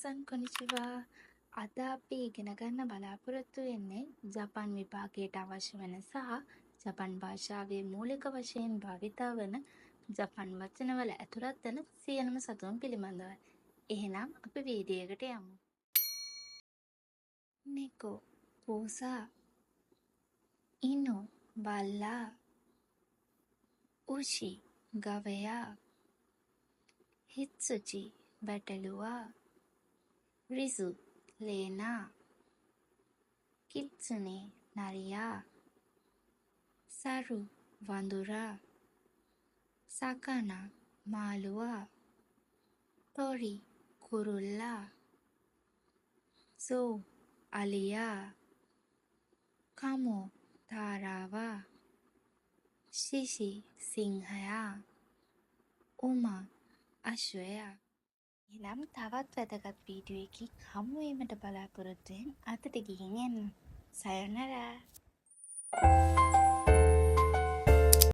minasan konnichiwa. අද අපි ඉගෙන ගන්න බලාපොරොත්තු වෙන්නේ ජපන් විභාගයට අවශ්‍ය වෙන සහ ජපන් භාෂාවේ මූලික වශයෙන් භාවිතා වන ජපන් වචනවල ඇතුළත් වන සියලුම සතුන් පිළිබඳවයි. එහෙනම් අපි වීඩියෝකට යමු. නිකෝ, පූසා, ඉනු, බල්ලා, උෂි, ගවයා, හිත්සුචි, බැටළුවා, රිසු, ලේනා, කිත්සුනේ, නරියා, සරු, වඳුරා, සකනා, මාළුවා, ටොරි, කුරුල්ලා, සෝ, අලියා, කමෝ, තාරාවා, ශිෂි, සිංහයා, උමා, අශ්වයා. එනම් තවත් වැදගත් වීඩියෝ එකකින් හමු වීමට බලාපොරොත්තු වෙන අතට ගිහින් එන්න. සයොනරා.